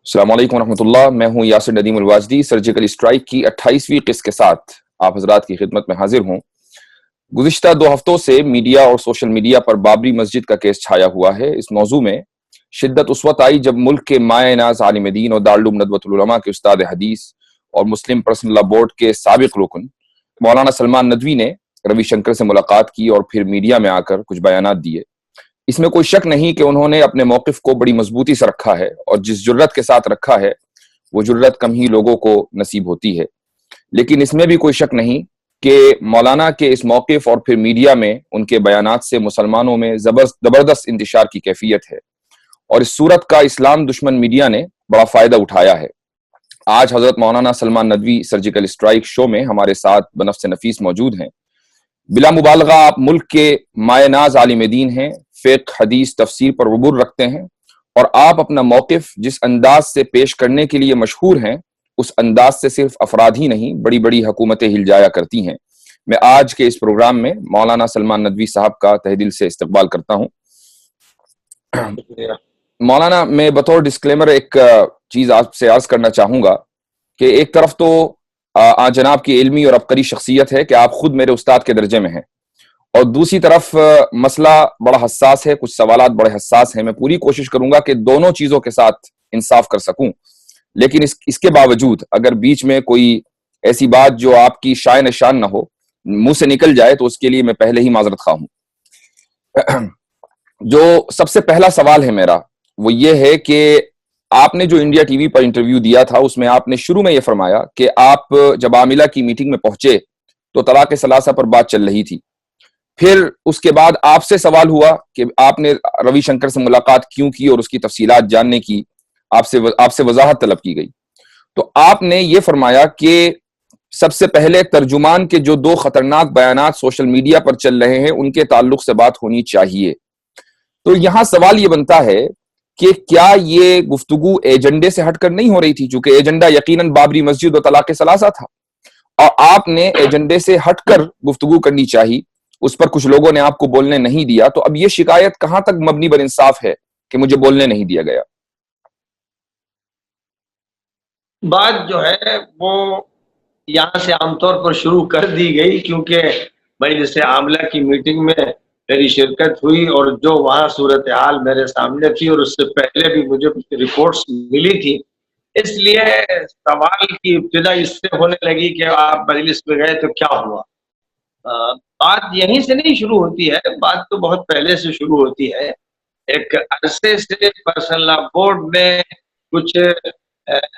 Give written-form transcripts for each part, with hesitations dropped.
السلام علیکم ورحمۃ اللہ. میں ہوں یاسر ندیم الواجدی. سرجیکل اسٹرائک کی 28ویں قسط کے ساتھ آپ حضرات کی خدمت میں حاضر ہوں. گزشتہ 2 ہفتوں سے میڈیا اور سوشل میڈیا پر بابری مسجد کا کیس چھایا ہوا ہے. اس موضوع میں شدت اس وقت آئی جب ملک کے مایہ ناز عالم دین اور دارالعلوم ندوۃ العلماء کے استاد حدیث اور مسلم پرسنل لا بورڈ کے سابق رکن مولانا سلمان ندوی نے روی شنکر سے ملاقات کی اور پھر میڈیا میں آ کر کچھ بیانات دیے. اس میں کوئی شک نہیں کہ انہوں نے اپنے موقف کو بڑی مضبوطی سے رکھا ہے، اور جس جرت کے ساتھ رکھا ہے وہ جرت کم ہی لوگوں کو نصیب ہوتی ہے. لیکن اس میں بھی کوئی شک نہیں کہ مولانا کے اس موقف اور پھر میڈیا میں ان کے بیانات سے مسلمانوں میں زبردست انتشار کی کیفیت ہے، اور اس صورت کا اسلام دشمن میڈیا نے بڑا فائدہ اٹھایا ہے. آج حضرت مولانا سلمان ندوی سرجیکل اسٹرائک شو میں ہمارے ساتھ بنفس نفیس موجود ہیں. بلا مبالغہ آپ ملک کے مایہ ناز عالم دین ہیں، فقہ، حدیث، تفسیر پر عبور رکھتے ہیں، اور آپ اپنا موقف جس انداز سے پیش کرنے کے لیے مشہور ہیں اس انداز سے صرف افراد ہی نہیں بڑی بڑی حکومتیں ہل جایا کرتی ہیں. میں آج کے اس پروگرام میں مولانا سلمان ندوی صاحب کا تہ دل سے استقبال کرتا ہوں. مولانا، میں بطور ڈسکلیمر ایک چیز آپ سے عرض کرنا چاہوں گا کہ ایک طرف تو جناب کی علمی اور عبقری شخصیت ہے کہ آپ خود میرے استاد کے درجے میں ہیں، اور دوسری طرف مسئلہ بڑا حساس ہے، کچھ سوالات بڑے حساس ہیں. میں پوری کوشش کروں گا کہ دونوں چیزوں کے ساتھ انصاف کر سکوں، لیکن اس کے باوجود اگر بیچ میں کوئی ایسی بات جو آپ کی شائع نشان نہ ہو منہ سے نکل جائے تو اس کے لیے میں پہلے ہی معذرت خواہ ہوں. جو سب سے پہلا سوال ہے میرا وہ یہ ہے کہ آپ نے جو انڈیا ٹی وی پر انٹرویو دیا تھا اس میں آپ نے شروع میں یہ فرمایا کہ آپ جب عاملہ کی میٹنگ میں پہنچے تو طلاق ثلاثہ پر بات چل رہی تھی. پھر اس کے بعد آپ سے سوال ہوا کہ آپ نے روی شنکر سے ملاقات کیوں کی اور اس کی تفصیلات جاننے کی آپ سے وضاحت طلب کی گئی. تو آپ نے یہ فرمایا کہ سب سے پہلے ترجمان کے جو 2 خطرناک بیانات سوشل میڈیا پر چل رہے ہیں ان کے تعلق سے بات ہونی چاہیے. تو یہاں سوال یہ بنتا ہے کہ کیا یہ گفتگو ایجنڈے سے ہٹ کر نہیں ہو رہی تھی، چونکہ ایجنڈا یقیناً بابری مسجد اور طلاق ثلاثہ تھا، اور آپ نے ایجنڈے سے ہٹ کر گفتگو کرنی چاہیے. اس پر کچھ لوگوں نے آپ کو بولنے نہیں دیا. تو اب یہ شکایت کہاں تک مبنی بر انصاف ہے کہ مجھے بولنے نہیں دیا گیا؟ بات جو ہے وہ یہاں سے عام طور پر شروع کر دی گئی، کیونکہ مجلس عاملہ کی میٹنگ میں میری شرکت ہوئی اور جو وہاں صورتحال میرے سامنے تھی اور اس سے پہلے بھی مجھے رپورٹس ملی تھی، اس لیے سوال کی ابتدا اس سے ہونے لگی کہ آپ مجلس میں گئے تو کیا ہوا. بات یہیں سے نہیں شروع ہوتی ہے، بات تو بہت پہلے سے شروع ہوتی ہے. ایک عرصے سے پرسنل لا بورڈ میں کچھ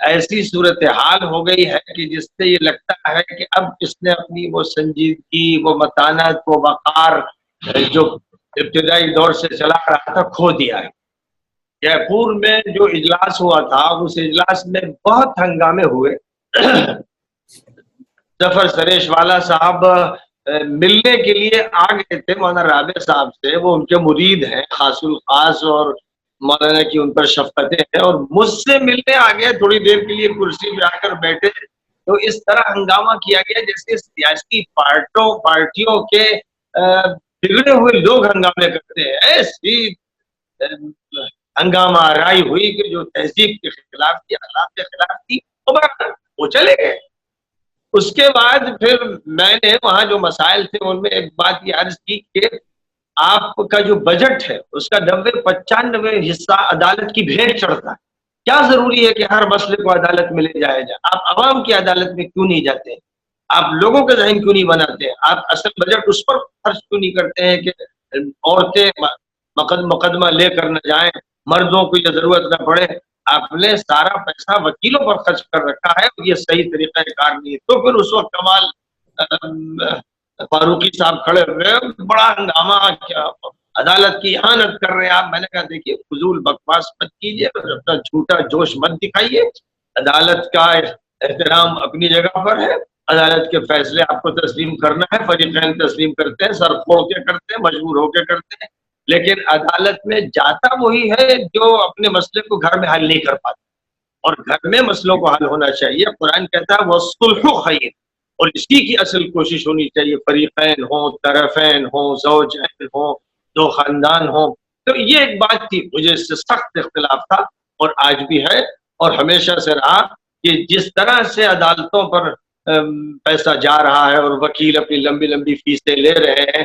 ایسی صورتحال ہو گئی ہے کہ جس سے یہ لگتا ہے کہ اب اس نے اپنی وہ سنجیدگی، وہ متانت، وہ وقار جو ابتدائی دور سے چلا رہا تھا کھو دیا ہے. جے پور میں جو اجلاس ہوا تھا اس اجلاس میں بہت ہنگامے ہوئے. ظفر سریش والا صاحب ملنے کے لیے آ گئے تھے مولانا رابع صاحب سے، وہ ان کے مرید ہیں خاص الخاص، اور مولانا کی ان پر شفقتیں ہیں، اور مجھ سے ملنے آ گئے. تھوڑی دیر کے لیے کرسی پہ آ کر بیٹھے تو اس طرح ہنگامہ کیا گیا جیسے سیاسی پارٹیوں کے بگڑے ہوئے لوگ ہنگامے کرتے ہیں. ایسی ہنگامہ آرائی ہوئی کہ جو تہذیب کے خلاف تھی، اخلاق کے خلاف تھی، وہ چلے گئے. اس کے بعد پھر میں نے وہاں جو مسائل تھے ان میں ایک بات یہ عرض کی کہ آپ کا جو بجٹ ہے اس کا 90-95 حصہ عدالت کی بھیڑ چڑھتا ہے. کیا ضروری ہے کہ ہر مسئلے کو عدالت میں لے جایا جائے؟ آپ عوام کی عدالت میں کیوں نہیں جاتے ہیں؟ آپ لوگوں کے ذہن کیوں نہیں بناتے ہیں؟ آپ اصل بجٹ اس پر خرچ کیوں نہیں کرتے ہیں کہ عورتیں مقدمہ لے کر نہ جائیں، مردوں کو یہ ضرورت نہ پڑے؟ آپ نے سارا پیسہ وکیلوں پر خرچ کر رکھا ہے، یہ صحیح طریقہ کار نہیں ہے. تو پھر اس وقت کمال فاروقی صاحب کھڑے ہوئے، بڑا ہنگامہ، کیا عدالت کی اہانت کر رہے ہیں آپ. میں نے کہا دیکھیے فضول بکواس مت کیجیے، اپنا جھوٹا جوش مت دکھائیے. عدالت کا احترام اپنی جگہ پر ہے، عدالت کے فیصلے آپ کو تسلیم کرنا ہے، فریقین تسلیم کرتے ہیں، سر کھوڑ کے کرتے ہیں، مجبور ہو کے کرتے ہیں. لیکن عدالت میں جاتا وہی ہے جو اپنے مسئلے کو گھر میں حل نہیں کر پاتا، اور گھر میں مسئلوں کو حل ہونا چاہیے. قرآن کہتا ہے وَالصُّلْحُ خَيْرٌ، اور اسی کی اصل کوشش ہونی چاہیے، فریقین ہوں، طرفین ہوں، زوجین ہوں، دو خاندان ہوں. تو یہ ایک بات تھی، مجھے اس سے سخت اختلاف تھا اور آج بھی ہے. اور ہمیشہ سے رہا کہ جس طرح سے عدالتوں پر پیسہ جا رہا ہے اور وکیل اپنی لمبی لمبی فیسیں لے رہے ہیں،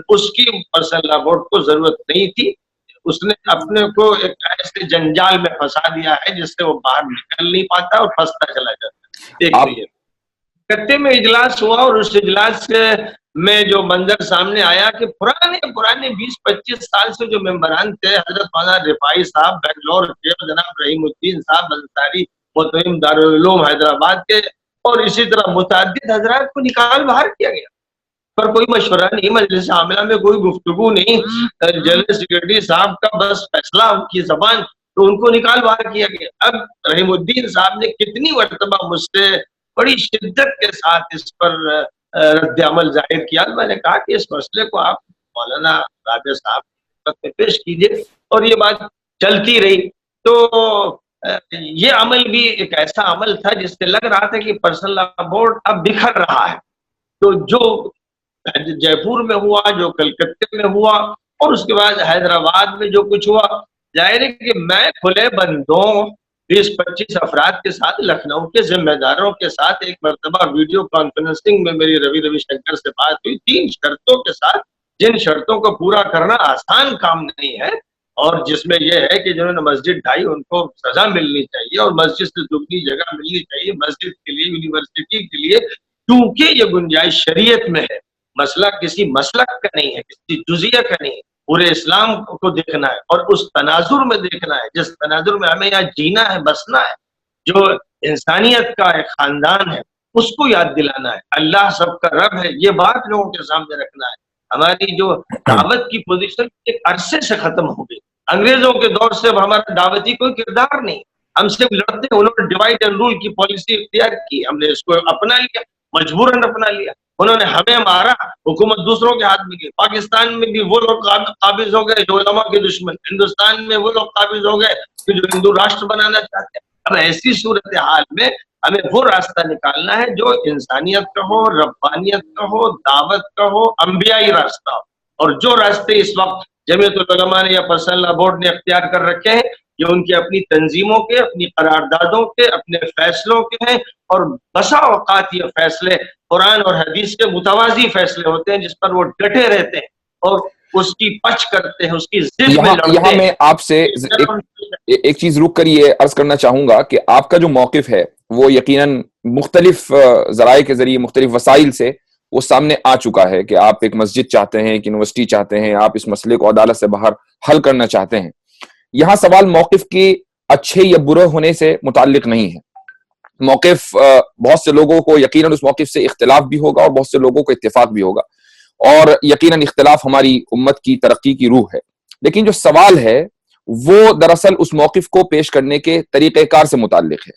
اس کی پرسنل لا بورڈ کو ضرورت نہیں تھی. اس نے اپنے کو ایک ایسے جنجال میں پھنسا دیا ہے جس سے وہ باہر نکل نہیں پاتا اور پھنستا چلا جاتا ہے. ایک تو یہ کتے میں اجلاس ہوا اور اس اجلاس میں جو منظر سامنے آیا کہ پرانے 20-25 سال سے جو ممبران تھے، حضرت مولانا رفاعی صاحب بنگلور کے، جناب رحیم الدین صاحب انصاری متعین دارالعلوم حیدرآباد کے، اور اسی طرح متعدد حضرات کو نکال باہر کیا گیا، پر کوئی مشورہ نہیں، مجلس عاملہ میں کوئی گفتگو نہیں، جنرل سیکرٹری صاحب کا بس فیصلہ ان کی زبان، تو ان کو نکال باہر کیا گیا. اب رحیم الدین صاحب نے کتنی مرتبہ مجھ سے بڑی شدت کے ساتھ اس پر رد عمل ظاہر کیا. میں نے کہا کہ اس مسئلے کو آپ مولانا رابع صاحب میں پیش کیجیے، اور یہ بات چلتی رہی. تو یہ عمل بھی ایک ایسا عمل تھا جس سے لگ رہا تھا کہ پرسنل لا بورڈ اب بکھر رہا ہے. تو جو جے پور میں ہوا، جو کلکتے میں ہوا، اور اس کے بعد حیدرآباد میں جو کچھ ہوا، ظاہر ہے کہ میں کھلے بندوں 20-25 افراد کے ساتھ لکھنؤ کے ذمہ داروں کے ساتھ ایک مرتبہ ویڈیو کانفرنسنگ میں میری روی شنکر سے بات ہوئی 3 شرطوں کے ساتھ، جن شرطوں کو پورا کرنا آسان کام نہیں ہے، اور جس میں یہ ہے کہ جنہوں نے مسجد ڈھائی ان کو سزا ملنی چاہیے اور مسجد سے دگنی جگہ ملنی چاہیے مسجد کے لیے، یونیورسٹی کے لیے، کیونکہ یہ گنجائش شریعت میں ہے. مسئلہ کسی مسلک کا نہیں ہے، کسی جزیہ کا نہیں ہے، پورے اسلام کو دیکھنا ہے اور اس تناظر میں دیکھنا ہے جس تناظر میں ہمیں یہاں جینا ہے، بسنا ہے، جو انسانیت کا ایک خاندان ہے، اس کو یاد دلانا ہے. اللہ سب کا رب ہے، یہ بات لوگوں کے سامنے رکھنا ہے. ہماری جو دعوت کی پوزیشن ایک عرصے سے ختم ہو گئی، انگریزوں کے دور سے ہمارا دعوتی کوئی کردار نہیں، ہم صرف لڑتے ہیں. انہوں نے ڈیوائڈ اینڈ رول کی پالیسی اختیار کی، ہم نے اس کو اپنا لیا، مجبوراً اپنا لیا. انہوں نے ہمیں مارا، حکومت دوسروں کے ہاتھ میں گئی. پاکستان میں بھی وہ لوگ قابض ہو گئے جو علماء کے دشمن، ہندوستان میں وہ لوگ قابض ہو گئے کہ جو ہندو راشٹر بنانا چاہتے ہیں. اب ایسی صورتحال میں ہمیں وہ راستہ نکالنا ہے جو انسانیت کا ہو، ربانیت کا ہو، دعوت کا ہو، انبیائی راستہ ہو. اور جو راستے اس وقت جمعیت العلماء نے یا پرسنل لا بورڈ نے اختیار کر رکھے ہیں، یہ ان کی اپنی تنظیموں کے، اپنی قراردادوں کے، اپنے فیصلوں کے ہیں، اور بسا اوقات یہ فیصلے قرآن اور حدیث کے متوازی فیصلے ہوتے ہیں جس پر وہ ڈٹے رہتے ہیں اور اس کی پچ کرتے ہیں، اس کی ضد میں لڑتے ہیں. یہاں میں آپ سے ایک چیز رک کر یہ عرض کرنا چاہوں گا کہ آپ کا جو موقف ہے وہ یقیناً مختلف ذرائع کے ذریعے، مختلف وسائل سے وہ سامنے آ چکا ہے کہ آپ ایک مسجد چاہتے ہیں، ایک یونیورسٹی چاہتے ہیں، آپ اس مسئلے کو عدالت سے باہر حل کرنا چاہتے ہیں. یہاں سوال موقف کے اچھے یا برے ہونے سے متعلق نہیں ہے. موقف بہت سے لوگوں کو یقیناً اس موقف سے اختلاف بھی ہوگا اور بہت سے لوگوں کو اتفاق بھی ہوگا، اور یقیناً اختلاف ہماری امت کی ترقی کی روح ہے. لیکن جو سوال ہے وہ دراصل اس موقف کو پیش کرنے کے طریقہ کار سے متعلق ہے.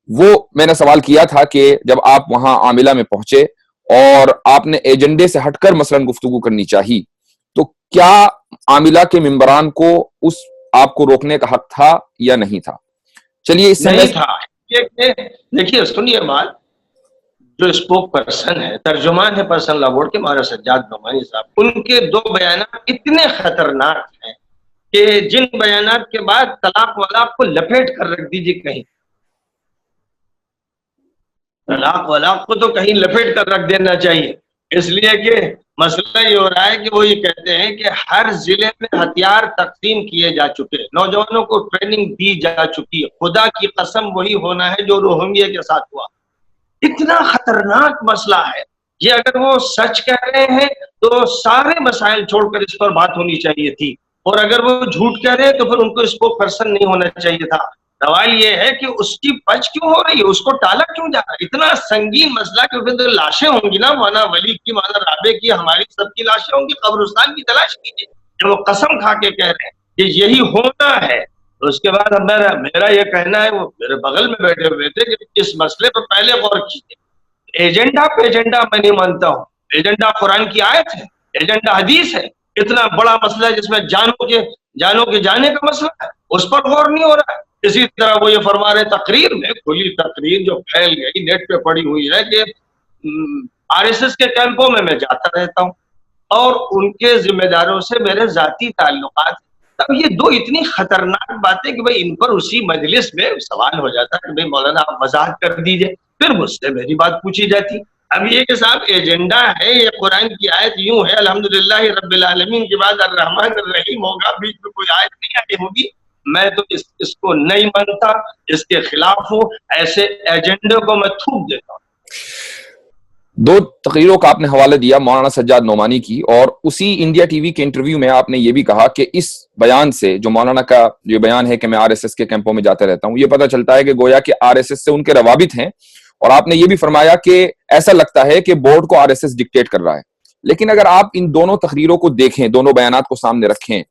وہ میں نے سوال کیا تھا کہ جب آپ وہاں عاملہ میں پہنچے اور آپ نے ایجنڈے سے ہٹ کر مثلاً گفتگو کرنی چاہی، تو کیا عاملہ کے ممبران کو اس آپ کو روکنے کا حق تھا یا نہیں تھا؟ چلیے اس سے نہیں تھا. دیکھیے سنیے بات، جو اسپوک پرسن ہے، ترجمان ہے پرسنل لا بورڈ کے، مولانا سجاد نعمانی صاحب، ان کے 2 بیانات اتنے خطرناک ہیں کہ جن بیانات کے بعد طلاق ولاق کو لپیٹ کر رکھ دیجیے کہیں، طلاق ولاق کو تو کہیں لپیٹ کر رکھ دینا چاہیے. اس لیے کہ مسئلہ یہ ہو رہا ہے کہ وہ یہ کہتے ہیں کہ ہر ضلع میں ہتھیار تقسیم کیے جا چکے، نوجوانوں کو ٹریننگ دی جا چکی ہے، خدا کی قسم وہی ہونا ہے جو روہنگیا کے ساتھ ہوا. اتنا خطرناک مسئلہ ہے یہ. اگر وہ سچ کہہ رہے ہیں تو سارے مسائل چھوڑ کر اس پر بات ہونی چاہیے تھی، اور اگر وہ جھوٹ کہہ رہے ہیں تو پھر ان کو اس کو پرسن نہیں ہونا چاہیے تھا. سوال یہ ہے کہ اس کی پچ کیوں ہو رہی ہے، اس کو ٹالا کیوں جا رہا ہے؟ اتنا سنگین مسئلہ کہ پھر لاشیں ہوں گی نا، مولانا ولی کی، مولانا رابع کی، ہماری سب کی لاشیں ہوں گی. قبرستان کی تلاش کیجیے. جب وہ قسم کھا کے کہہ رہے ہیں کہ یہی ہونا ہے، تو اس کے بعد میرا یہ کہنا ہے، وہ میرے بغل میں بیٹھے ہوئے تھے، کہ اس مسئلے پر پہلے غور کیجیے. ایجنڈا پہ ایجنڈا میں نہیں مانتا ہوں. ایجنڈا قرآن کی آیت ہے، ایجنڈا حدیث ہے. اتنا بڑا مسئلہ ہے جس میں جانوں کے جانے کا مسئلہ ہے، اس پر غور نہیں ہو رہا ہے. اسی طرح وہ یہ فرما رہے تقریر میں، کھلی تقریر جو پھیل گئی، نیٹ پہ پڑی ہوئی ہے، کہ RSS کے کیمپوں میں جاتا رہتا ہوں اور ان کے ذمہ داروں سے میرے ذاتی تعلقات. تب یہ دو اتنی خطرناک باتیں کہ بھائی ان پر اسی مجلس میں سوال ہو جاتا کہ بھائی مولانا آپ وضاحت کر دیجئے، پھر مجھ سے میری بات پوچھی جاتی. اب یہ کہ صاحب ایجنڈا ہے، یہ قرآن کی آیت یوں ہے الحمدللہ رب العالمین کے بعد الرحمن الرحیم ہوگا، بیچ میں کوئی آیت نہیں آئی ہوگی، میں تو اس کو نہیں مانتا، اس کے خلاف ہوں، ایسے ایجنڈے کو میں تھوک دیتا ہوں. دو تقریروں کا آپ نے حوالہ دیا مولانا سجاد نعمانی کی، اور اسی انڈیا ٹی وی کے انٹرویو میں آپ نے یہ بھی کہا کہ اس بیان سے، جو مولانا کا جو بیان ہے کہ میں آر ایس ایس کے کیمپوں میں جاتا رہتا ہوں، یہ پتہ چلتا ہے کہ گویا کہ آر ایس ایس سے ان کے روابط ہیں. اور آپ نے یہ بھی فرمایا کہ ایسا لگتا ہے کہ بورڈ کو آر ایس ایس ڈکٹیٹ کر رہا ہے. لیکن اگر آپ ان دونوں تقریروں کو دیکھیں، دونوں بیانات کو سامنے رکھیں،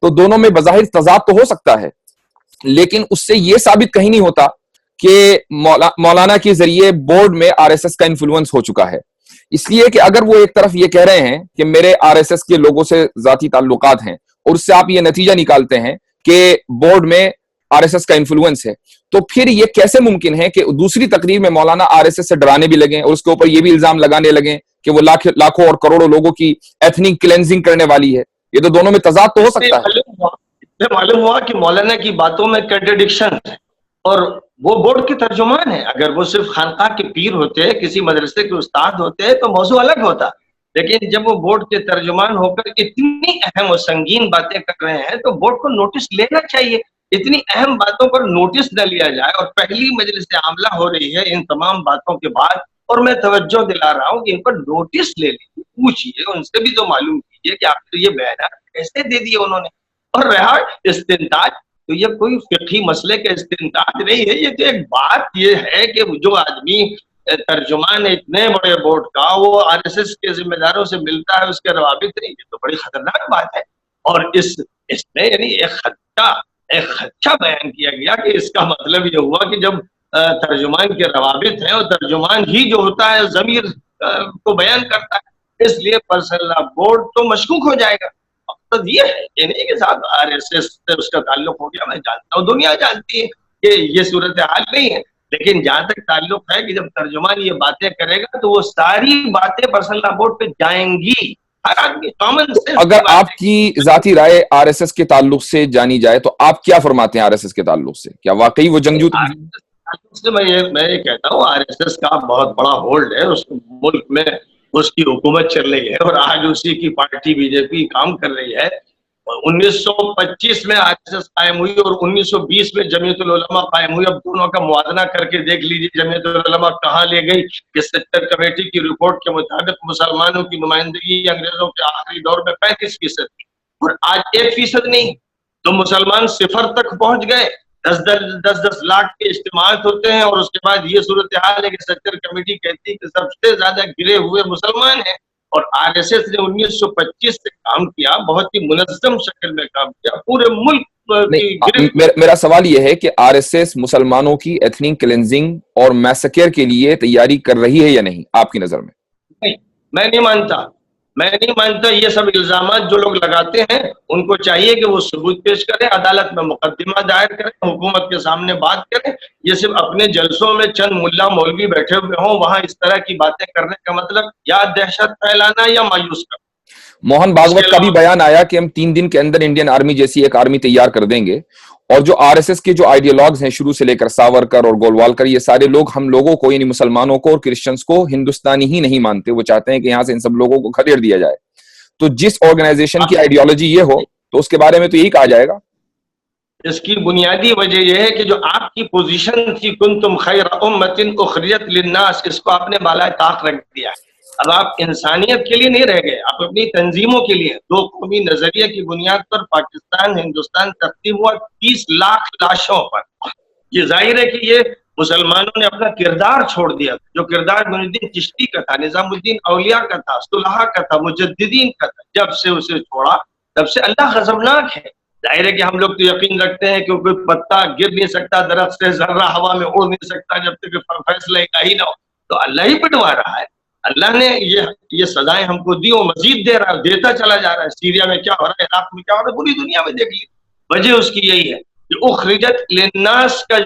تو دونوں میں بظاہر تضاد تو ہو سکتا ہے، لیکن اس سے یہ ثابت کہیں نہیں ہوتا کہ مولانا کے ذریعے بورڈ میں آر ایس ایس کا انفلوئنس ہو چکا ہے. اس لیے کہ اگر وہ ایک طرف یہ کہہ رہے ہیں کہ میرے آر ایس ایس کے لوگوں سے ذاتی تعلقات ہیں، اور اس سے آپ یہ نتیجہ نکالتے ہیں کہ بورڈ میں آر ایس ایس کا انفلوئنس ہے، تو پھر یہ کیسے ممکن ہے کہ دوسری تقریر میں مولانا آر ایس ایس سے ڈرانے بھی لگیں اور اس کے اوپر یہ بھی الزام لگانے لگیں کہ وہ لاکھوں اور کروڑوں لوگوں کی ایتھنک کلینزنگ کرنے والی ہے؟ یہ تو دونوں میں تضاد تو ہو سکتا ہے. معلوم ہوا کہ مولانا کی باتوں میں کنٹرڈکشن ہے، اور وہ بورڈ کے ترجمان ہیں. اگر وہ صرف خانقاہ کے پیر ہوتے، کسی مدرسے کے استاد ہوتے تو موضوع الگ ہوتا، لیکن جب وہ بورڈ کے ترجمان ہو کر اتنی اہم و سنگین باتیں کر رہے ہیں تو بورڈ کو نوٹس لینا چاہیے. اتنی اہم باتوں پر نوٹس نہ لیا جائے، اور پہلی مجلس عاملہ ہو رہی ہے ان تمام باتوں کے بعد، اور میں توجہ دلا رہا ہوں کہ ان پر نوٹس لے لیجیے، پوچھیے ان سے بھی تو معلوم کیجیے کہ آخر یہ بیانات کیسے دے دیے انہوں نے. اور رہا استنتاج، تو یہ کوئی فقہی مسئلے کا استنتاج نہیں ہے، یہ تو ایک بات یہ ہے کہ جو آدمی ترجمان اتنے بڑے بورڈ کا وہ آر ایس ایس کے ذمہ داروں سے ملتا ہے، اس کے روابط نہیں، یہ تو بڑی خطرناک بات ہے. اور اس میں یعنی ایک خدشہ بیان کیا گیا کہ اس کا مطلب یہ ہوا کہ جب ترجمان کے روابط ہیں اور ترجمان ہی جو ہوتا ہے ضمیر کو بیان کرتا ہے، اس لیے پرسنل بورڈ تو مشکوک ہو جائے گا. مقصد یہ ہے کہ نہیں کہ صاحب آر ایس ایس سے اس کا تعلق ہو گیا، میں جانتا ہوں، دنیا جانتی ہے کہ یہ صورتحال نہیں ہے، لیکن جہاں تک تعلق ہے کہ جب ترجمان یہ باتیں کرے گا تو وہ ساری باتیں پرسنل بورڈ پہ جائیں گی. اگر آپ کی ذاتی رائے آر ایس ایس کے تعلق سے جانی جائے تو آپ کیا فرماتے ہیں آر ایس ایس کے تعلق سے؟ کیا واقعی وہ جنگجو سے میں یہ کہتا ہوں آر ایس ایس کا بہت بڑا ہولڈ ہے اس ملک میں، اس کی حکومت چل رہی ہے اور آج اسی کی پارٹی بی جے پی کام کر رہی ہے. 1925 میں آر ایس ایس قائم ہوئی اور 1920 میں جمیعت العلماء قائم ہوئی. اب دونوں کا موازنہ کر کے دیکھ لیجیے جمیعت العلماء کہاں لے گئی کہ سیکٹر کمیٹی کی رپورٹ کے مطابق مسلمانوں کی نمائندگی انگریزوں کے آخری دور میں 35% تھی اور آج 1% نہیں، تو مسلمان صفر تک پہنچ گئے. 10 لاکھ کے اجتماعات ہوتے ہیں اور اس کے بعد یہ صورتحال ہے کہ سیکٹر کمیٹی کہتی ہے کہ سب سے زیادہ گرے ہوئے مسلمان ہیں. اور آر ایس ایس نے 1925 سے کام کیا، بہت ہی منظم شکل میں کام کیا پورے ملک. میرا سوال یہ ہے کہ آر ایس ایس مسلمانوں کی ایتھنک کلینزنگ اور میسکر کے لیے تیاری کر رہی ہے یا نہیں آپ کی نظر میں؟ نہیں، میں نہیں مانتا. یہ سب الزامات جو لوگ لگاتے ہیں ان کو چاہیے کہ وہ ثبوت پیش کریں، عدالت میں مقدمہ دائر کریں، حکومت کے سامنے بات کریں. یہ صرف اپنے جلسوں میں چند ملا مولوی بیٹھے ہوئے ہوں، وہاں اس طرح کی باتیں کرنے کا مطلب یا دہشت پھیلانا یا مایوس کرنا. موہن بھاگوت کا بھی بیان آیا کہ ہم 3 دن کے اندر انڈین آرمی جیسی ایک آرمی تیار کر دیں گے، اور جو آر ایس ایس کے جو آئیڈیالوگز ہیں شروع سے لے کر ساورکر اور گولوالکر، یہ سارے لوگ ہم لوگوں کو یعنی مسلمانوں کو اور کرسچنز کو ہندوستانی ہی نہیں مانتے، وہ چاہتے ہیں کہ یہاں سے ان سب لوگوں کو کھدیڑ دیا جائے. تو جس آرگنائزیشن کی آئیڈیالوجی یہ ہو تو اس کے بارے میں تو یہی کہا جائے گا. اس کی بنیادی وجہ یہ ہے کہ جو آپ کی پوزیشن تھی کنتم خیر امۃ اخرجت للناس، اس کو آپ نے بالائے طاق رکھ دیا. اب آپ انسانیت کے لیے نہیں رہ گئے، آپ اپنی تنظیموں کے لیے. 2 قومی نظریے کی بنیاد پر پاکستان ہندوستان تقسیم ہوا 30 لاکھ لاشوں پر. یہ ظاہر ہے کہ یہ مسلمانوں نے اپنا کردار چھوڑ دیا، جو کردار معین الدین چشتی کا تھا، نظام الدین اولیاء کا تھا، صلحاء کا تھا، مجددین کا تھا. جب سے اسے چھوڑا تب سے اللہ غضبناک ہے. ظاہر ہے کہ ہم لوگ تو یقین رکھتے ہیں کہ کوئی پتا گر نہیں سکتا درخت سے، ذرہ ہوا میں اڑ نہیں سکتا جب تک فیصلہ الہی نہ ہو. تو اللہ ہی پٹوا رہا ہے. اللہ نے یہ سزائیں ہم کو دی اور مزید دے رہا ہے، دیتا چلا جا رہا ہے. سیریا میں کیا ہو رہا ہے، عراق میں کیا ہو رہا ہے، پوری دنیا میں دیکھ لی. وجہ اس کی یہی ہے کہ اخرجت للناس کا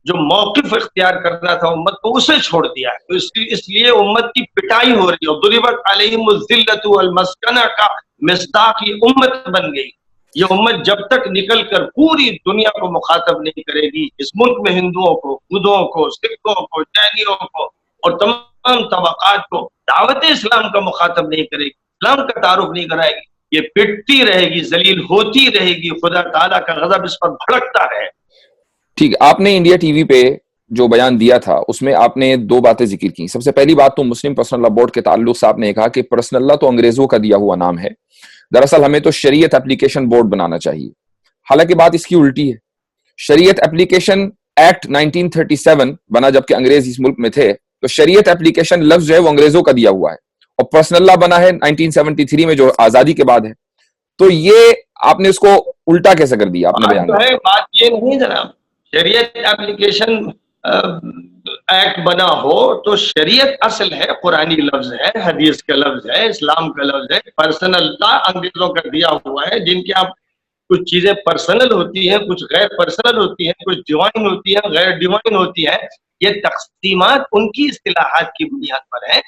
جو موقف اختیار کرنا تھا امت کو، اسے چھوڑ دیا ہے. تو اس لیے امت کی پٹائی ہو رہی ہے. ضربت علیہم الذلۃ والمسکنہ کا مصداق یہ امت بن گئی. یہ امت جب تک نکل کر پوری دنیا کو مخاطب نہیں کرے گی، اس ملک میں ہندوؤں کو، بدھوں کو، سکھوں کو، جینیوں کو اور تمام طبقات کو دعوت اسلام کا مخاطب نہیں کرے گی، اسلام کا تعارف نہیں کرائے گی، یہ پٹتی رہے گی، ذلیل ہوتی رہے گی، خدا تعالیٰ کا غضب اس پر بھڑکتا رہے۔ ٹھیک، آپ نے انڈیا ٹی وی پہ جو بیان دیا تھا اس میں آپ نے دو باتیں ذکر کی. سب سے پہلی بات تو مسلم پرسنل لا بورڈ کے تعلق سے آپ نے کہا کہ پرسنل لا تو انگریزوں کا دیا ہوا نام ہے، دراصل ہمیں تو شریعت اپلیکیشن بورڈ بنانا چاہیے. حالانکہ بات اس کی الٹی ہے. شریعت اپلیکیشن ایکٹ 1937 بنا جبکہ انگریز اس ملک میں تھے، تو شریعت اپلیکیشن لفظ جو ہے وہ انگریزوں کا دیا ہوا ہے، اور پرسنل لا بنا ہے 1973 میں جو آزادی کے بعد ہے. تو یہ آپ نے اس کو الٹا کیسے کر دیا اپنے بیان میں؟ بات یہ نہیں جناب، شریعت اپلیکیشن ایکٹ بنا ہو تو شریعت اصل ہے، قرآنی لفظ ہے، حدیث کا لفظ ہے، اسلام کا لفظ ہے. پرسنل لا انگریزوں کا دیا ہوا ہے، جن کے آپ کچھ چیزیں پرسنل ہوتی ہیں، کچھ غیر پرسنل ہوتی ہیں، کچھ ڈیوائن ہوتی ہیں، غیر ڈیوائن ہوتی ہیں. یہ تقسیمات ان کی اصطلاحات کی بنیاد پر ہے.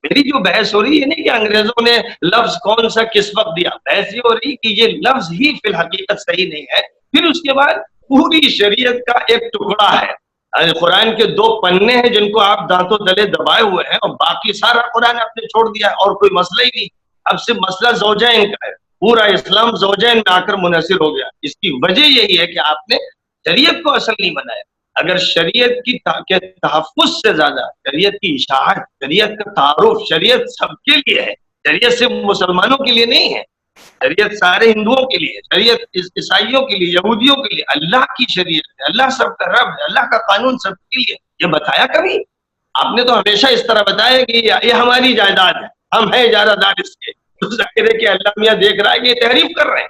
میری جو بحث ہو رہی ہے نہیں کہ انگریزوں نے لفظ کون سا کس وقت دیا، بحث یہ ہو رہی کہ یہ لفظ ہی فی الحقیقت صحیح نہیں ہے. پھر اس کے بعد پوری شریعت کا ایک ٹکڑا ہے، قرآن کے 2 پنے ہیں جن کو آپ دانتوں تلے دبائے ہوئے ہیں، اور باقی سارا قرآن آپ نے چھوڑ دیا ہے، اور کوئی مسئلہ ہی نہیں. اب صرف مسئلہ زوجین کا ہے، پورا اسلام زوجین میں آ کر منحصر ہو گیا. اس کی وجہ یہی ہے کہ آپ نے شریعت کو اصل نہیں بنایا. اگر شریعت کی تحفظ سے زیادہ شریعت کی اشاعت، شریعت کا تعارف، شریعت سب کے لیے ہے، شریعت صرف مسلمانوں کے لیے نہیں ہے، شریعت سارے ہندوؤں کے لیے، شریعت عیسائیوں کے لیے، یہودیوں کے لیے. اللہ کی شریعت ہے، اللہ سب کا رب ہے، اللہ کا قانون سب کے لیے. یہ بتایا کبھی آپ نے؟ تو ہمیشہ اس طرح بتایا کہ یہ ہماری جائیداد ہے، ہم ہیں اجارہ دار اس کے. ظاہر ہے کہ اللہ میاں دیکھ رہا ہے کہ یہ تحریف کر رہے ہیں،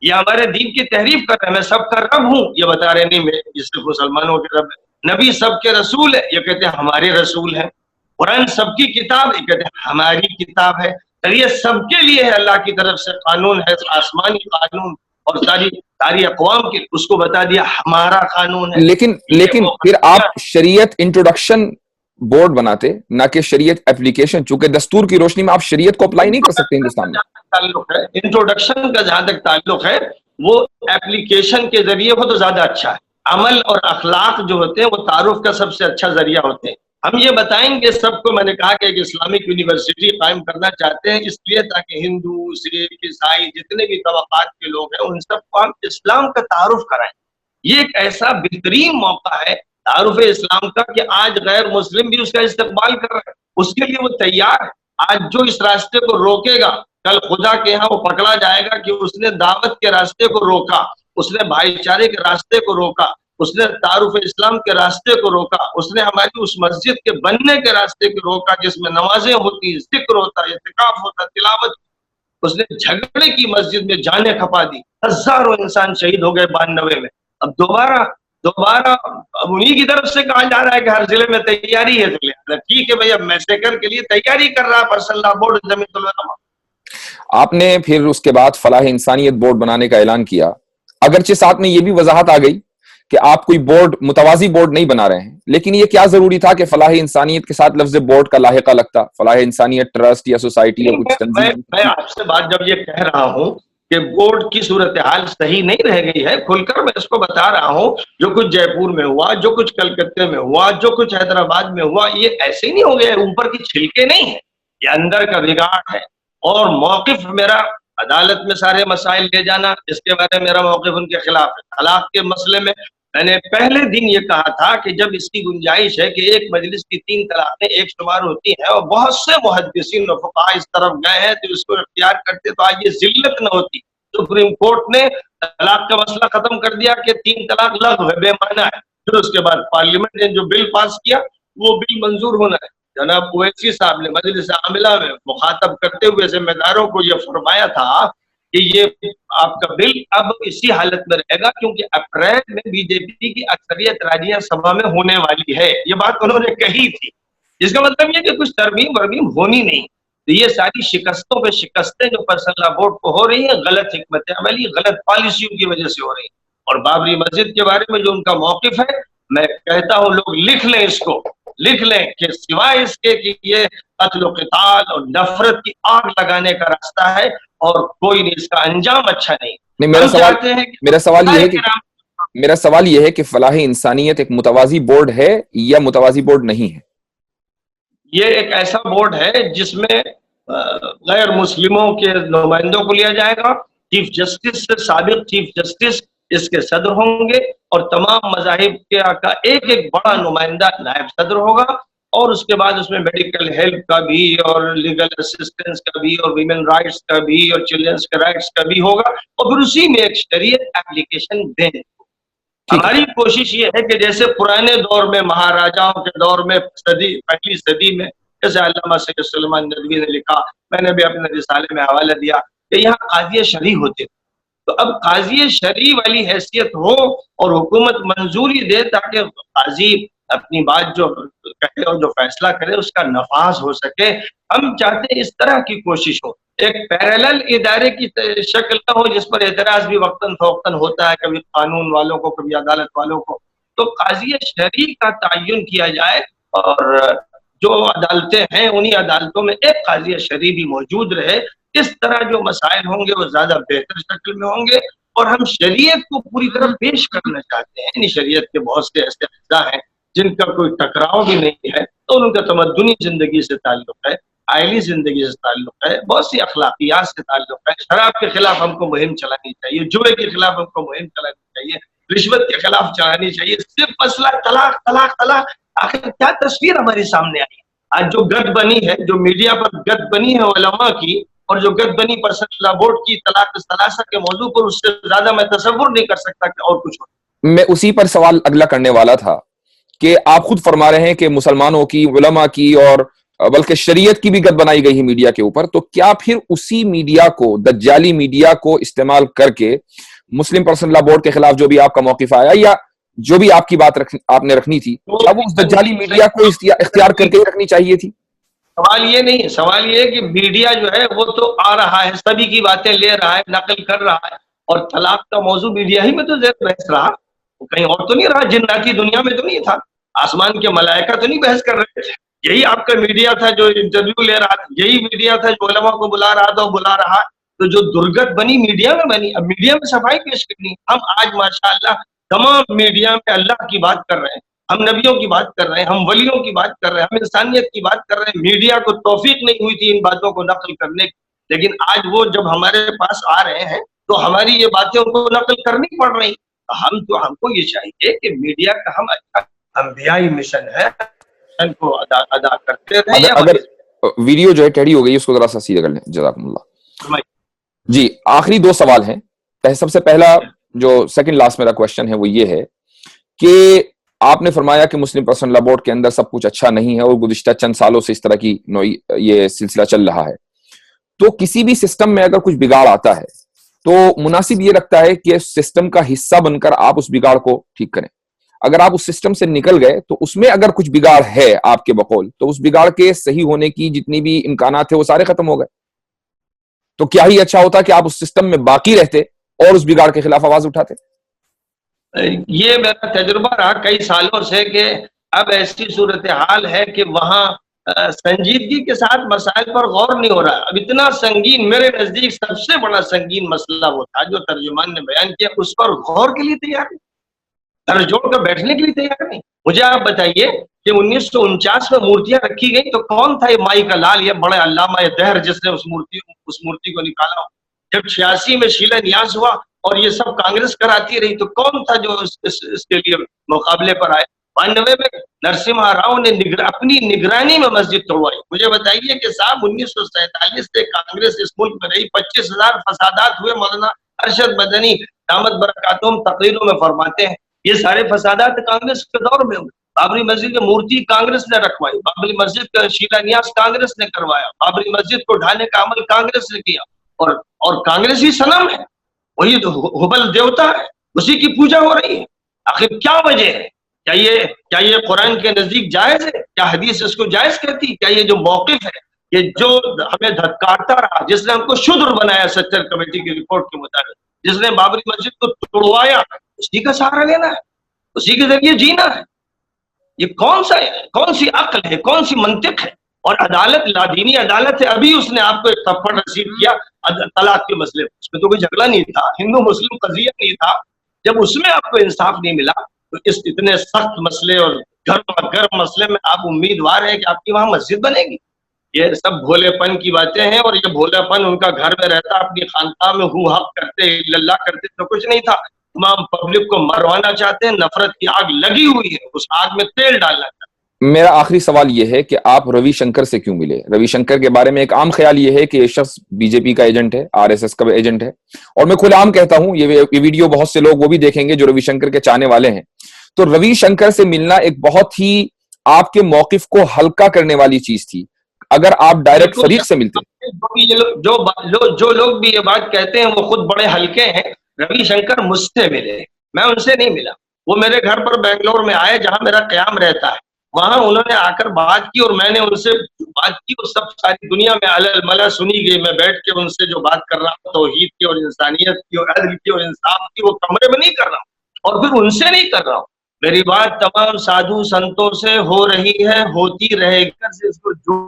یہ ہمارے دین کی تحریف کر رہے ہیں. میں سب کا رب ہوں، یہ بتا رہے نہیں میں صرف مسلمانوں کے رب ہے. نبی سب کے رسول ہے، یہ کہتے ہیں ہمارے رسول ہیں. قرآن سب کی کتاب، یہ کہتے ہیں ہماری کتاب ہے. شریعت سب کے لیے ہے، اللہ کی طرف سے قانون ہے، آسمانی قانون، اور ساری اقوام کے، اس کو بتا دیا ہمارا قانون ہے. لیکن پھر آپ شریعت انٹروڈکشن بورڈ بناتے نہ کہ شریعت اپلیکیشن، چونکہ دستور کی روشنی میں آپ شریعت کو اپلائی نہیں کر سکتے ہندوستان میں. تعلق ہے انٹروڈکشن کا، جہاں تک تعلق ہے وہ اپلیکیشن کے ذریعے ہو تو زیادہ اچھا ہے. عمل اور اخلاق جو ہوتے ہیں وہ تعارف کا سب سے اچھا ذریعہ ہوتے ہیں. ہم یہ بتائیں گے سب کو، میں نے کہا کہ ایک اسلامک یونیورسٹی قائم کرنا چاہتے ہیں، اس لیے تاکہ ہندو، سکھ، عیسائی جتنے بھی طبقات کے لوگ ہیں ان سب کو ہم اسلام کا تعارف کرائیں. یہ ایک ایسا بہترین موقع ہے تعارف اسلام کا کہ آج غیر مسلم بھی اس کا استقبال کر رہے ہیں، اس کے لیے وہ تیار ہے. آج جو اس راستے کو روکے گا کل خدا کے ہاں وہ پکڑا جائے گا کہ اس نے دعوت کے راستے کو روکا، اس نے بھائی چارے کے راستے کو روکا، اس نے تعارف اسلام کے راستے کو روکا، اس نے ہماری اس مسجد کے بننے کے راستے کو روکا جس میں نمازیں ہوتی، ذکر ہوتا، اعتکاف ہوتا، تلاوت. اس نے جھگڑے کی مسجد میں جانیں کھپا دی، ہزاروں انسان شہید ہو گئے 92 میں. اب دوبارہ اب انہی کی طرف سے کہا جا رہا ہے کہ ہر ضلع میں تیاری ہے. ٹھیک ہے بھائی، اب میسیکر کے لیے تیاری کر رہا ہے پرسنل لا بورڈ جمیعت العلماء. آپ نے پھر اس کے بعد فلاح انسانیت بورڈ بنانے کا اعلان کیا، اگرچہ ساتھ میں یہ بھی وضاحت آ گئی کہ آپ کوئی بورڈ متوازی بورڈ نہیں بنا رہے ہیں، لیکن یہ کیا ضروری تھا کہ فلاح انسانیت کے ساتھ لفظ بورڈ کا لاحقہ لگتا؟ فلاح انسانیت ٹرسٹ یا سوسائٹی یا کچھ تنظیم؟ میں آپ سے بات جب یہ کہہ رہا ہوں کہ بورڈ کی صورتحال صحیح نہیں رہ گئی ہے، کھل کر میں اس کو بتا رہا ہوں. جو کچھ جے پور میں ہوا، جو کچھ کلکتے میں ہوا، جو کچھ حیدرآباد میں ہوا، یہ ایسے ہی نہیں ہو گیا، اوپر کی چھلکے نہیں ہیں، یہ اندر کا بگاڑ ہے. اور موقف میرا عدالت میں سارے مسائل لے جانا، اس کے بارے میں میرا موقف ان کے خلاف ہے. طلاق کے مسئلے میں میں نے پہلے دن یہ کہا تھا کہ جب اس کی گنجائش ہے کہ ایک مجلس کی 3 طلاقیں ایک شمار ہوتی ہیں اور بہت سے محدثین و فقہاء اس طرف گئے ہیں تو اس کو اختیار کرتے تو آج یہ ذلت نہ ہوتی. سپریم کورٹ نے طلاق کا مسئلہ ختم کر دیا کہ 3 طلاق لغو ہے، بے معنی ہے. پھر اس کے بعد پارلیمنٹ نے جو بل پاس کیا وہ بل منظور ہونا ہے. جناب اویسی صاحب نے مجلس عاملہ میں مخاطب کرتے ہوئے ذمہ داروں کو یہ فرمایا تھا کہ یہ آپ کا بل اب اسی حالت میں رہے گا کیونکہ اپریل میں بی جے پی کی اکثریت راجیہ سبھا میں ہونے والی ہے. یہ بات انہوں نے کہی تھی، جس کا مطلب یہ کہ کچھ ترمیم ورمیم ہونی نہیں. تو یہ ساری شکستوں پہ شکستیں جو پرسنل لا بورڈ کو ہو رہی ہیں، غلط حکمت عملی، غلط پالیسیوں کی وجہ سے ہو رہی ہیں. اور بابری مسجد کے بارے میں جو ان کا موقف ہے، میں کہتا ہوں لوگ لکھ لیں، اس کو لکھ لیں کہ سوائے اس کے کہ یہ قتل و قتال اور نفرت کی آگ لگانے کا راستہ ہے اور کوئی نہیں، اس کا انجام اچھا نہیں. نہیں، ہم چاہتے ہیں کہ میرا سوال یہ ہے کہ فلاح انسانیت ایک متوازی بورڈ ہے یا متوازی بورڈ نہیں ہے؟ یہ ایک ایسا بورڈ ہے جس میں غیر مسلموں کے نمائندوں کو لیا جائے گا، چیف جسٹس سے سابق چیف جسٹس اس کے صدر ہوں گے، اور تمام مذاہب کا ایک ایک بڑا نمائندہ نائب صدر ہوگا، اور اس کے بعد اس میں میڈیکل ہیلپ کا بھی اور لیگل اسسٹنس کا بھی اور ویمن رائٹس کا بھی اور چلڈرنس کے رائٹس کا بھی ہوگا، اور پھر اسی میں ایک شریعت اپلیکیشن دیں۔ ہماری کوشش یہ ہے کہ جیسے پرانے دور میں مہاراجاؤں کے دور میں پہلی صدی میں جیسے علامہ سید سلیمان ندوی نے لکھا، میں نے بھی اپنے رسالے میں حوالہ دیا کہ یہاں قاضی شرعی ہوتے تھے، تو اب قاضی شرعی والی حیثیت ہو اور حکومت منظوری دے تاکہ قاضی اپنی بات جو کہے اور جو فیصلہ کرے اس کا نفاذ ہو سکے۔ ہم چاہتے ہیں اس طرح کی کوشش ہو، ایک پیرالل ادارے کی شکل نہ ہو جس پر اعتراض بھی وقتاً فوقتاً ہوتا ہے، کبھی قانون والوں کو کبھی عدالت والوں کو، تو قاضی شرعی کا تعین کیا جائے، اور جو عدالتیں ہیں انہی عدالتوں میں ایک قاضی شرعی بھی موجود رہے۔ اس طرح جو مسائل ہوں گے وہ زیادہ بہتر شکل میں ہوں گے، اور ہم شریعت کو پوری طرح پیش کرنا چاہتے ہیں۔ یعنی شریعت کے بہت سے ایسے اجزاء ہیں جن کا کوئی ٹکراؤ بھی نہیں ہے، تو ان کا تمدنی زندگی سے تعلق ہے، آئلی زندگی سے تعلق ہے، بہت سی اخلاقیات سے تعلق ہے۔ شراب کے خلاف ہم کو مہم چلانی چاہیے، جوئے کے خلاف ہم کو مہم چلانی چاہیے، رشوت کے خلاف چلانی چاہیے، صرف مسئلہ طلاق طلاق طلاق۔ آخر کیا تصویر ہمارے سامنے آئی؟ آج جو گد بنی ہے، جو میڈیا پر گد بنی ہے علماء کی، اور جو گد بنی پرسنل لا بورڈ کی طلاق ثلاثہ کے موضوع پر، اس سے زیادہ میں تصور نہیں کر سکتا کہ اور کچھ ہو۔ میں اسی پر سوال اگلا کرنے والا تھا کہ آپ خود فرما رہے ہیں کہ مسلمانوں کی، علماء کی اور بلکہ شریعت کی بھی گد بنائی گئی ہے میڈیا کے اوپر، تو کیا پھر اسی میڈیا کو، دجالی میڈیا کو استعمال کر کے مسلم پرسنل لا بورڈ کے خلاف جو بھی آپ کا موقف آیا یا جو بھی آپ کی بات آپ نے رکھنی تھی، کیا وہ اس دجالی میڈیا کو اختیار کر کے رکھنی چاہیے تھی؟ سوال یہ نہیں، سوال یہ ہے کہ میڈیا جو ہے وہ تو آ رہا ہے، سبھی کی باتیں لے رہا ہے، نقل کر رہا ہے، اور طلاق کا موضوع میڈیا ہی میں تو زیر بحث رہا، کہیں اور تو نہیں رہا، جناتی دنیا میں تو نہیں تھا، آسمان کے ملائکہ تو نہیں بحث کر رہے تھے۔ یہی آپ کا میڈیا تھا جو انٹرویو لے رہا تھا، یہی میڈیا تھا جو علماء کو بلا رہا تھا، بلا رہا۔ تو جو درگت بنی میڈیا میں بنی، اب میڈیا میں صفائی پیش کرنی۔ ہم آج ماشاءاللہ تمام میڈیا میں اللہ کی بات کر رہے ہیں، ہم نبیوں کی بات کر رہے ہیں، ہم ولیوں کی بات کر رہے ہیں، ہم انسانیت کی بات کر رہے ہیں۔ میڈیا کو توفیق نہیں ہوئی تھی ان باتوں کو نقل کرنے کی، لیکن آج وہ جب ہمارے پاس آ رہے ہیں تو ہماری یہ باتیں ان کو نقل کرنی پڑ رہی۔ ہم کو یہ چاہیے کہ میڈیا کا ہم اچھا انبیائی مشن ہے کو ادا کرتے رہے۔ اگر ویڈیو جو ہے ٹیڑھی ہو گئی، اس کو ذرا سا سیدھا کر لیں، جزاکم اللہ۔ جی، آخری دو سوال ہیں۔ سب سے پہلا جو سیکنڈ لاسٹ میرا کوشچن ہے وہ یہ ہے کہ آپ نے فرمایا کہ مسلم پرسنل لا بورڈ کے اندر سب کچھ اچھا نہیں ہے، اور گزشتہ چند سالوں سے اس طرح کی یہ سلسلہ چل رہا ہے، تو کسی بھی سسٹم میں اگر کچھ بگاڑ آتا ہے تو مناسب یہ لگتا ہے کہ سسٹم کا حصہ بن کر آپ اس بگاڑ کو ٹھیک کریں۔ اگر آپ اس سسٹم سے نکل گئے تو اس میں اگر کچھ بگاڑ ہے آپ کے بقول، تو اس بگاڑ کے صحیح ہونے کی جتنی بھی امکانات تھے وہ سارے ختم ہو گئے۔ تو کیا ہی اچھا ہوتا کہ آپ اس سسٹم میں باقی رہتے اور اس بگاڑ کے خلاف آواز اٹھاتے۔ یہ میرا تجربہ رہا کئی سالوں سے کہ اب ایسی صورتحال ہے کہ وہاں سنجیدگی کے ساتھ مسائل پر غور نہیں ہو رہا۔ اب اتنا سنگین، میرے نزدیک سب سے بڑا سنگین مسئلہ وہ تھا جو ترجمان نے بیان کیا، اس پر غور کے لیے تیار نہیں، سر جوڑ کر بیٹھنے کے لیے تیار نہیں۔ مجھے آپ بتائیے کہ 1949 میں مورتیاں رکھی گئی تو کون تھا یہ مائی کا لال، یہ بڑے علامہ دہر جس نے اس مورتی کو نکالا؟ جب 86 میں شیلا نیاز ہوا اور یہ سب کانگریس کراتی رہی تو کون تھا جو اس کے لیے مقابلے پر آئے؟ 92 میں نرسمہا راؤ نے اپنی نگرانی میں مسجد توڑوائی۔ مجھے بتائیے کہ صاحب 1947 سے کانگریس اس ملک میں رہی، 25,000 فسادات ہوئے۔ مولانا ارشد مدنی دامت برکاتہم تقریروں میں فرماتے ہیں یہ سارے فسادات کانگریس کے دور میں ہوئے۔ بابری مسجد کی مورتی کانگریس نے رکھوائی، بابری مسجد کا شیلا نیاز کانگریس نے کروایا، بابری مسجد کو ڈھانے کا عمل کانگریس نے کیا، اور کانگریس ہی صنم ہے، وہی ہبل دیوتا ہے، اسی کی پوجا ہو رہی ہے۔ آخر کیا وجہ ہے؟ کیا یہ قرآن کے نزدیک جائز ہے؟ کیا حدیث اس کو جائز کہتی؟ کیا یہ جو موقف ہے، یہ جو ہمیں دھتکارتا رہا، جس نے ہم کو شودر بنایا سچر کمیٹی کی رپورٹ کے مطابق، جس نے بابری مسجد کو توڑوایا، اسی کا سہارا لینا ہے، اسی کے ذریعے جینا ہے؟ یہ کون سی عقل ہے، کون سی منطق ہے؟ اور عدالت لادینی عدالت ہے، ابھی اس نے آپ کو ایک تھپڑ رسید کیا طلاق کے مسئلے میں، اس میں تو کوئی جھگڑا نہیں تھا، ہندو مسلم قضیہ نہیں تھا. جب اس میں آپ کو انصاف نہیں ملا تو اس اتنے سخت مسئلے اور گرم مسئلے میں آپ امیدوار ہیں کہ آپ کی وہاں مسجد بنے گی؟ یہ سب بھولے پن کی باتیں ہیں، اور یہ بھولا پن ان کا گھر میں رہتا، اپنی خانقاہ میں ہو حق کرتے اللہ کرتے تو کچھ نہیں تھا. تمام پبلک کو مروانا چاہتے ہیں، نفرت کی آگ لگی ہوئی ہے، اس آگ میں تیل ڈالنا چاہتے ہیں. میرا آخری سوال یہ ہے کہ آپ روی شنکر سے کیوں ملے؟ روی شنکر کے بارے میں ایک عام خیال یہ ہے کہ یہ شخص بی جے پی کا ایجنٹ ہے، آر ایس ایس کا ایجنٹ ہے، اور میں کھلے عام کہتا ہوں، یہ ویڈیو بہت سے لوگ وہ بھی دیکھیں گے جو روی شنکر کے چاہنے والے ہیں. تو روی شنکر سے ملنا ایک بہت ہی آپ کے موقف کو ہلکا کرنے والی چیز تھی. اگر آپ ڈائریکٹ فریق سے ملتے. جو لوگ بھی یہ بات کہتے ہیں وہ خود بڑے ہلکے ہیں. روی شنکر مجھ سے ملے، میں ان سے نہیں ملا. وہ میرے گھر پر بنگلور میں آئے جہاں میرا قیام رہتا ہے، وہاں انہوں نے آ کر بات کی اور میں نے ان سے بات کی، اور سب ساری دنیا میں الملا سنی گئی. میں بیٹھ کے ان سے جو بات کر رہا ہوں توحید کی اور انسانیت کی اور عدل کی اور انصاف کی، وہ کمرے میں نہیں کر رہا ہوں اور پھر ان سے نہیں کر رہا ہوں. میری بات تمام سادھو سنتوں سے ہو رہی ہے، ہوتی رہے گی. اس کو جو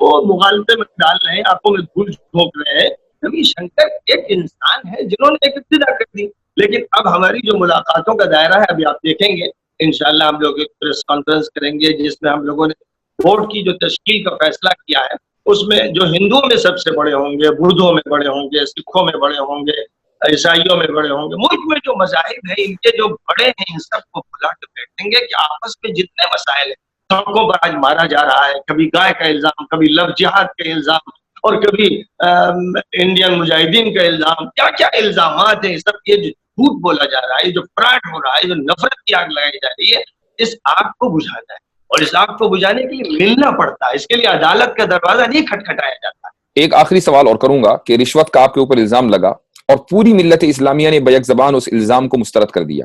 وہ مغالطے میں ڈال رہے ہیں، آنکھوں میں دھول جھونک رہے ہیں. روی شنکر ایک انسان ہے جنہوں نے ایک ابتدا کر دی. لیکن اب ہماری جو ملاقاتوں کا دائرہ ہے، ابھی آپ دیکھیں گے انشاءاللہ ہم لوگ ایک پریس کانفرنس کریں گے جس میں ہم لوگوں نے بورڈ کی جو تشکیل کا فیصلہ کیا ہے، اس میں جو ہندوؤں میں سب سے بڑے ہوں گے، بدھوں میں بڑے ہوں گے، سکھوں میں بڑے ہوں گے، عیسائیوں میں بڑے ہوں گے، ملک میں جو مذاہب ہیں ان کے جو بڑے ہیں ان سب کو بلا کے بیٹھیں گے کہ آپس میں جتنے مسائل ہیں، سڑکوں پر آج مارا جا رہا ہے، کبھی گائے کا الزام، کبھی لو جہاد کا الزام، اور کبھی انڈین مجاہدین کا الزام، کیا کیا الزامات ہیں سب. یہ جو جھوٹ بولا جا رہا ہے، جو فراڈ ہو رہا ہے، جو نفرت کی آگ لگائی جا رہی ہے، اس آگ کو بجھانا ہے. اور اس آگ کو بجھانے کے لیے ملنا پڑتا ہے، اس کے لیے عدالت کا دروازہ نہیں کھٹکھٹایا جاتا. ایک آخری سوال اور کروں گا کہ رشوت کا آپ کے اوپر الزام لگا اور پوری ملت اسلامیہ نے بیک زبان اس الزام کو مسترد کر دیا.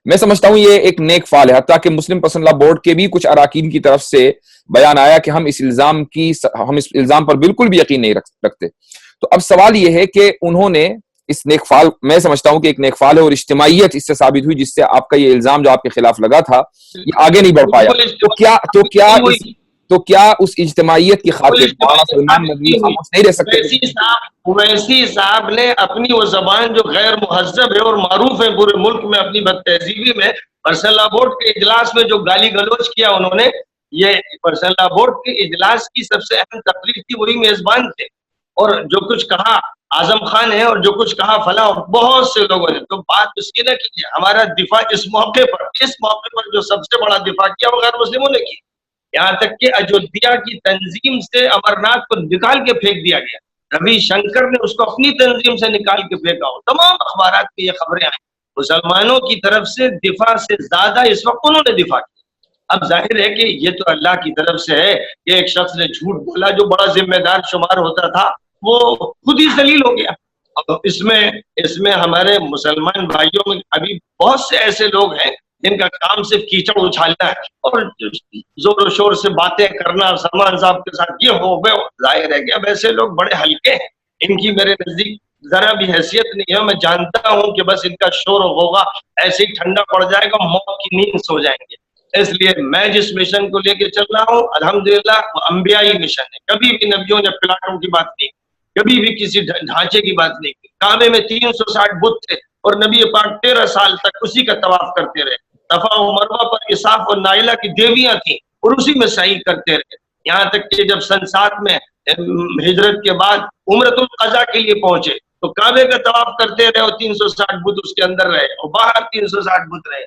میں سمجھتا ہوں یہ ایک نیک فعل ہے، حتیٰ کہ مسلم پسند لا بورڈ کے بھی کچھ اراکین کی طرف سے بیان آیا کہ ہم اس الزام پر بالکل بھی یقین نہیں رکھتے. تو اب سوال یہ ہے کہ انہوں نے اس نیک فعل، میں سمجھتا ہوں کہ ایک نیک فعل ہے اور اجتماعیت اس سے ثابت ہوئی، جس سے آپ کا یہ الزام جو آپ کے خلاف لگا تھا یہ آگے نہیں بڑھ پایا. تو کیا اس اجتماعیت کی خاطر مولانا سلمان ندوی خاموش نہیں رہ سکتے؟ اویسی صاحب نے اپنی وہ زبان جو غیر مہذب ہے اور معروف ہے پورے ملک میں اپنی بد تہذیبی میں، پرسنل لا بورڈ کے اجلاس میں جو گالی گلوچ کیا انہوں نے، یہ پرسنل لا بورڈ کے اجلاس کی سب سے اہم تقریب تھی، وہی میزبان تھے. اور جو کچھ کہا اعظم خان ہے اور جو کچھ کہا فلاں بہت سے لوگوں نے، تو بات اس کی نہ کیجیے. ہمارا دفاع اس موقع پر جو سب سے بڑا دفاع کیا وہ غیر مسلموں نے کیا. یہاں تک کہ اجودھیا کی تنظیم سے امرناتھ کو نکال کے پھینک دیا گیا. روی شنکر نے اس کو اپنی تنظیم سے نکال کے پھینکا ہو. تمام اخبارات میں یہ خبریں آئیں. مسلمانوں کی طرف سے دفاع سے زیادہ اس وقت انہوں نے دفاع کیا. اب ظاہر ہے کہ یہ تو اللہ کی طرف سے ہے کہ ایک شخص نے جھوٹ بولا جو بڑا ذمہ دار شمار ہوتا تھا، وہ خود ہی ذلیل ہو گیا. اب اس میں ہمارے مسلمان بھائیوں میں ابھی بہت سے ایسے لوگ ہیں جن کا کام صرف کیچڑ اچھالنا ہے اور زور و شور سے باتیں کرنا، سلمان صاحب کے ساتھ یہ ہو گئے. ظاہر ہے کہ اب ایسے لوگ بڑے ہلکے ہیں، ان کی میرے نزدیک ذرا بھی حیثیت نہیں ہے. میں جانتا ہوں کہ بس ان کا شور ہوگا ایسے ہی ٹھنڈا پڑ جائے گا، موت کی نیند سو جائیں گے. اس لیے میں جس مشن کو لے کے چل رہا ہوں الحمدللہ وہ انبیائی مشن ہے. کبھی بھی نبیوں نے پلاٹوں کی بات نہیں، کبھی بھی کسی ڈھانچے کی بات نہیں کی. کعبے میں 360 بت تھے اور نبی پاک 13 سال تک اسی کا طواف کرتے رہے. صفا و مروہ پر اساف اور نائلہ کی دیویاں تھیں اور اسی میں سعی کرتے رہے. یہاں تک کہ جب سن 7 میں ہجرت کے بعد عمرۃ القضاء کے لیے پہنچے تو کعبے کا طواف کرتے رہے اور 360 بت اس کے اندر رہے اور باہر 360 بت رہے.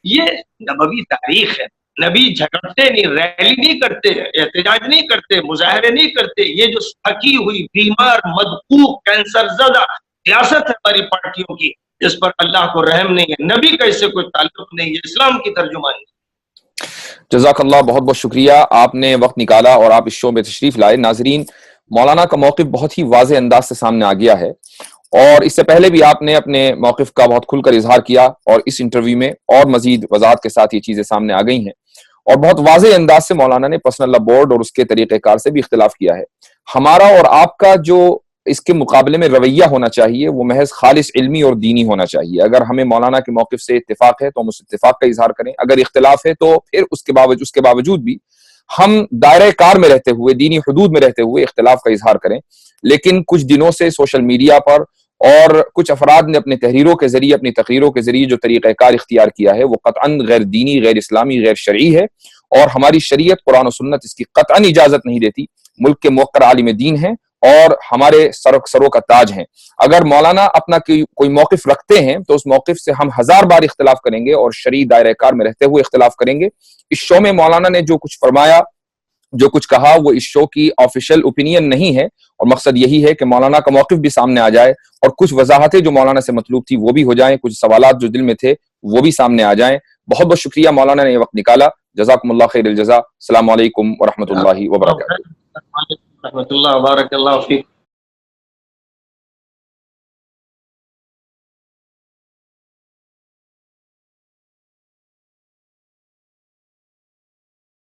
یہ نبوی تاریخ ہے. نبی جھگڑتے نہیں، ریلی نہیں کرتے، احتجاج نہیں کرتے، مظاہرے نہیں کرتے. یہ جو تھکی ہوئی بیمار مدقوق کینسر زدہ سیاست ہے ہماری پارٹیوں کی، اس پر اللہ کو رحم نہیں ہے. نبی کا اس سے کوئی تعلق نہیں ہے، اسلام کی ترجمانی. جزاک اللہ، بہت بہت شکریہ، آپ نے وقت نکالا اور آپ اس شو میں تشریف لائے. ناظرین، مولانا کا موقف بہت ہی واضح انداز سے سامنے آ گیا ہے اور اس سے پہلے بھی آپ نے اپنے موقف کا بہت کھل کر اظہار کیا اور اس انٹرویو میں اور مزید وضاحت کے ساتھ یہ چیزیں سامنے آ گئی ہیں اور بہت واضح انداز سے مولانا نے پرسنل لا بورڈ اور اس کے طریقہ کار سے بھی اختلاف کیا ہے. ہمارا اور آپ کا جو اس کے مقابلے میں رویہ ہونا چاہیے وہ محض خالص علمی اور دینی ہونا چاہیے. اگر ہمیں مولانا کے موقف سے اتفاق ہے تو ہم اس اتفاق کا اظہار کریں، اگر اختلاف ہے تو پھر اس کے باوجود بھی ہم دائرہ کار میں رہتے ہوئے، دینی حدود میں رہتے ہوئے اختلاف کا اظہار کریں، لیکن کچھ دنوں سے سوشل میڈیا پر اور کچھ افراد نے اپنے تحریروں کے ذریعے، اپنی تقریروں کے ذریعے جو طریقہ کار اختیار کیا ہے وہ قطعاً غیر دینی، غیر اسلامی، غیر شرعی ہے، اور ہماری شریعت قرآن و سنت اس کی قطعاً اجازت نہیں دیتی۔ ملک کے موقر عالم دین ہیں اور ہمارے سروں کا تاج ہیں، اگر مولانا اپنا کوئی موقف رکھتے ہیں تو اس موقف سے ہم 1000 بار اختلاف کریں گے اور شرعی دائرہ کار میں رہتے ہوئے اختلاف کریں گے۔ اس شو میں مولانا نے جو کچھ فرمایا، جو کچھ کہا، وہ اس شو کی آفیشیل اوپینین نہیں ہے، اور مقصد یہی ہے کہ مولانا کا موقف بھی سامنے آ جائے اور کچھ وضاحتیں جو مولانا سے مطلوب تھی وہ بھی ہو جائیں، کچھ سوالات جو دل میں تھے وہ بھی سامنے آ جائیں۔ بہت بہت شکریہ مولانا نے یہ وقت نکالا، جزاکم اللہ خیر الجزا۔ السلام علیکم ورحمۃ اللہ وبرکاتہ۔ رحمۃ اللہ وبارک اللہ فیک۔